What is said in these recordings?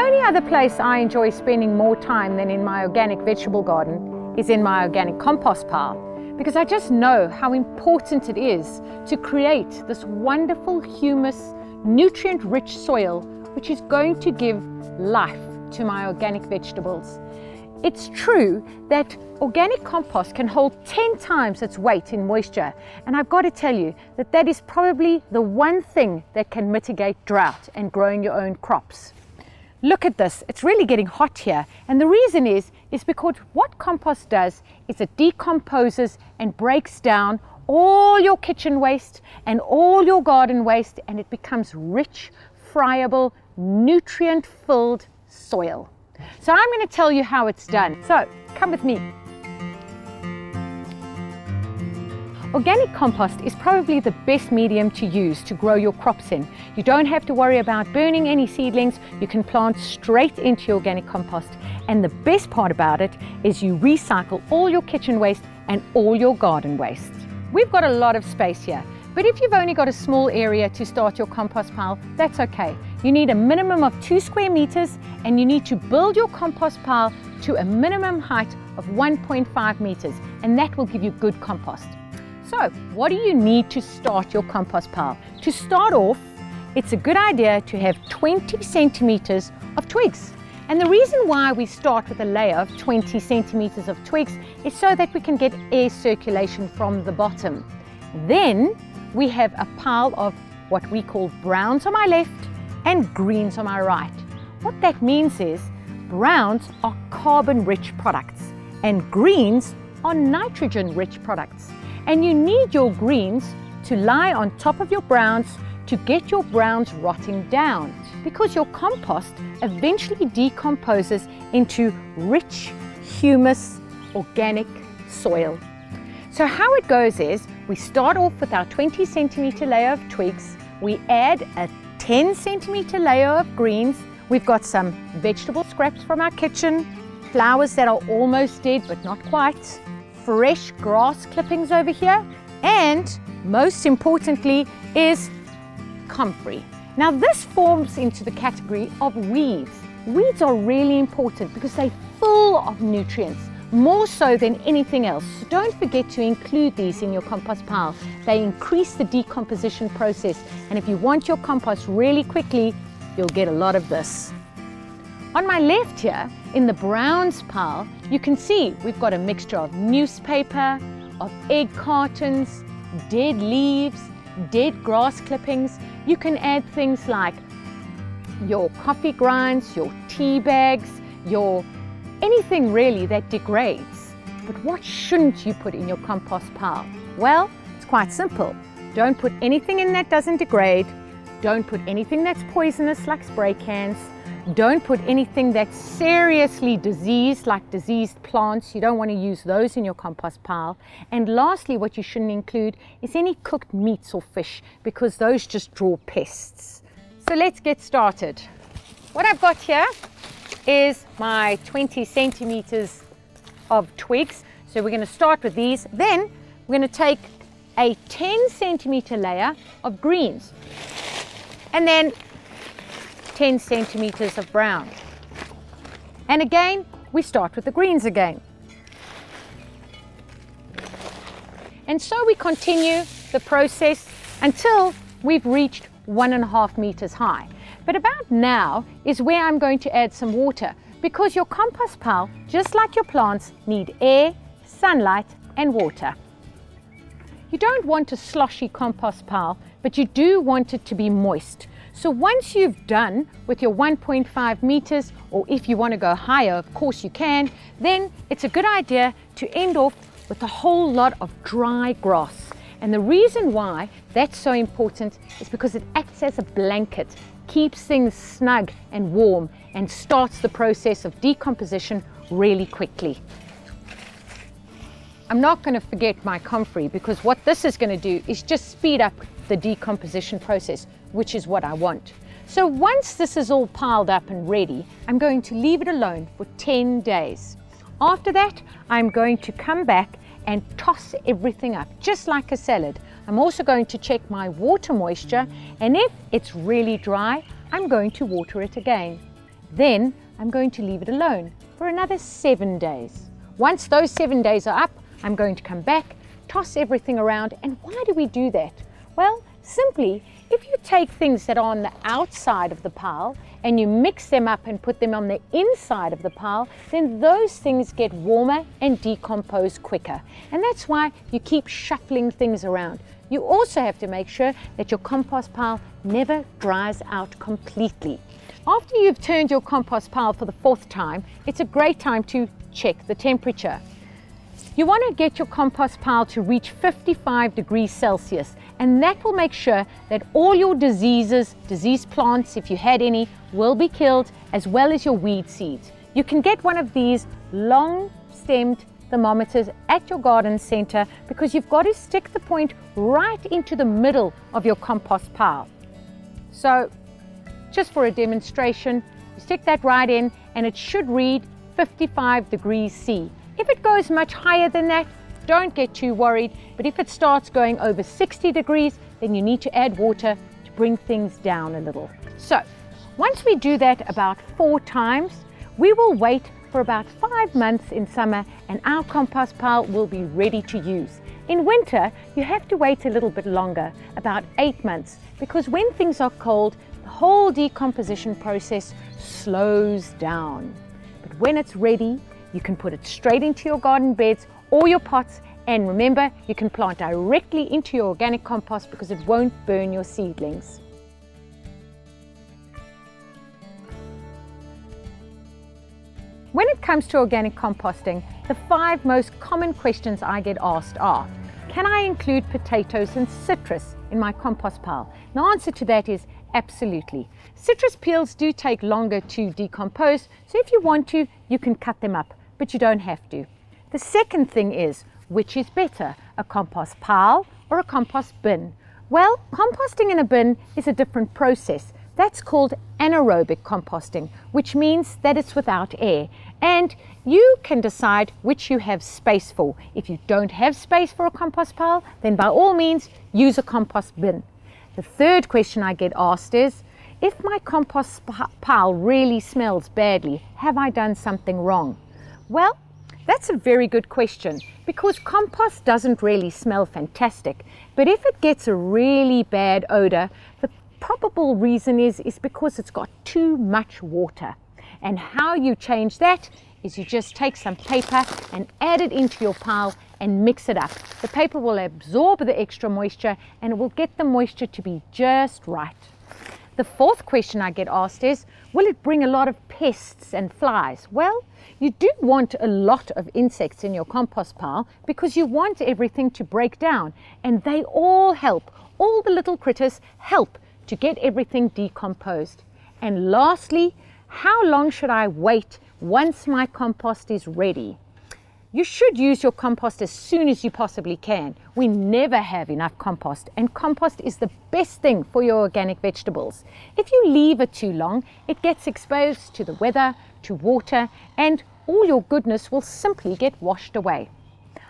only other place I enjoy spending more time than in my organic vegetable garden is in my organic compost pile, because I just know how important it is to create this wonderful humus, nutrient-rich soil which is going to give life to my organic vegetables. It's true that organic compost can hold 10 times its weight in moisture, and I've got to tell you that that is probably the one thing that can mitigate drought and growing your own crops. Look at this, it's really getting hot here, and the reason is because what compost does is it decomposes and breaks down all your kitchen waste and all your garden waste, and it becomes rich, friable, nutrient-filled soil. So I'm going to tell you how it's done. So come with me. Organic compost is probably the best medium to use to grow your crops in. You don't have to worry about burning any seedlings. You can plant straight into your organic compost. And the best part about it is you recycle all your kitchen waste and all your garden waste. We've got a lot of space here, but if you've only got a small area to start your compost pile, that's okay. You need a minimum of 2 square meters, and you need to build your compost pile to a minimum height of 1.5 meters, and that will give you good compost. So what do you need to start your compost pile? To start off, it's a good idea to have 20 centimeters of twigs. And the reason why we start with a layer of 20 centimeters of twigs is so that we can get air circulation from the bottom. Then we have a pile of what we call browns on my left and greens on my right. What that means is browns are carbon-rich products and greens are nitrogen-rich products. And you need your greens to lie on top of your browns to get your browns rotting down, because your compost eventually decomposes into rich, humus, organic soil. So how it goes is we start off with our 20 centimeter layer of twigs, we add a 10 centimeter layer of greens, we've got some vegetable scraps from our kitchen, flowers that are almost dead but not quite, fresh grass clippings over here, and most importantly is comfrey. Now this forms into the category of weeds. Weeds are really important because they're full of nutrients, more so than anything else. So don't forget to include these in your compost pile. They increase the decomposition process, and if you want your compost really quickly, you'll get a lot of this. On my left here, in the browns pile, you can see we've got a mixture of newspaper, of egg cartons, dead leaves, dead grass clippings. You can add things like your coffee grinds, your tea bags, anything really that degrades. But what shouldn't you put in your compost pile? Well, it's quite simple. Don't put anything in that doesn't degrade. Don't put anything that's poisonous like spray cans. Don't put anything that's seriously diseased like diseased plants. You don't want to use those in your compost pile. And lastly, what you shouldn't include is any cooked meats or fish, because those just draw pests. So let's get started. What I've got here is my 20 centimeters of twigs. So we're going to start with these. Then we're going to take a 10 centimeter layer of greens. And then 10 centimeters of brown. And again, we start with the greens again. And so we continue the process until we've reached 1.5 meters high. But about now is where I'm going to add some water, because your compost pile, just like your plants, need air, sunlight, and water. You don't want a sloshy compost pile, but you do want it to be moist. So once you've done with your 1.5 meters, or if you want to go higher, of course you can, then it's a good idea to end off with a whole lot of dry grass. And the reason why that's so important is because it acts as a blanket, keeps things snug and warm, and starts the process of decomposition really quickly. I'm not going to forget my comfrey, because what this is going to do is just speed up the decomposition process, which is what I want. So once this is all piled up and ready, I'm going to leave it alone for 10 days. After that, I'm going to come back and toss everything up, just like a salad. I'm also going to check my water moisture, and if it's really dry, I'm going to water it again. Then I'm going to leave it alone for another 7 days. Once those 7 days are up, I'm going to come back, toss everything around. And why do we do that? Well, simply, if you take things that are on the outside of the pile and you mix them up and put them on the inside of the pile, then those things get warmer and decompose quicker. And that's why you keep shuffling things around. You also have to make sure that your compost pile never dries out completely. After you've turned your compost pile for the 4th time, it's a great time to check the temperature. You want to get your compost pile to reach 55 degrees Celsius, and that will make sure that all your diseased plants, if you had any, will be killed, as well as your weed seeds. You can get one of these long-stemmed thermometers at your garden center, because you've got to stick the point right into the middle of your compost pile. So, just for a demonstration, you stick that right in and it should read 55 degrees C. If it goes much higher than that, don't get too worried, but if it starts going over 60 degrees, then you need to add water to bring things down a little. So, once we do that about 4 times, we will wait for about 5 months in summer and our compost pile will be ready to use. In winter, you have to wait a little bit longer, about 8 months, because when things are cold, the whole decomposition process slows down. But when it's ready, you can put it straight into your garden beds or your pots, and remember, you can plant directly into your organic compost because it won't burn your seedlings. When it comes to organic composting, the 5 most common questions I get asked are, can I include potatoes and citrus in my compost pile? The answer to that is absolutely. Citrus peels do take longer to decompose, so if you want to, you can cut them up, but you don't have to. The second thing is, which is better, a compost pile or a compost bin? Well, composting in a bin is a different process. That's called anaerobic composting, which means that it's without air. And you can decide which you have space for. If you don't have space for a compost pile, then by all means, use a compost bin. The third question I get asked is, if my compost pile really smells badly, have I done something wrong? Well, that's a very good question, because compost doesn't really smell fantastic. But if it gets a really bad odor, the probable reason is because it's got too much water. And how you change that is you just take some paper and add it into your pile and mix it up. The paper will absorb the extra moisture and it will get the moisture to be just right. The fourth question I get asked is, will it bring a lot of pests and flies? Well, you do want a lot of insects in your compost pile because you want everything to break down, and they all help. All the little critters help to get everything decomposed. And lastly, how long should I wait once my compost is ready? You should use your compost as soon as you possibly can. We never have enough compost, and compost is the best thing for your organic vegetables. If you leave it too long, it gets exposed to the weather, to water, and all your goodness will simply get washed away.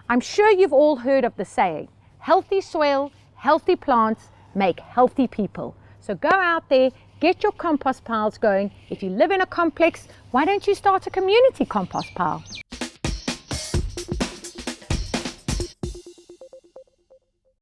I'm sure you've all heard of the saying, healthy soil, healthy plants make healthy people. So go out there, get your compost piles going. If you live in a complex, why don't you start a community compost pile?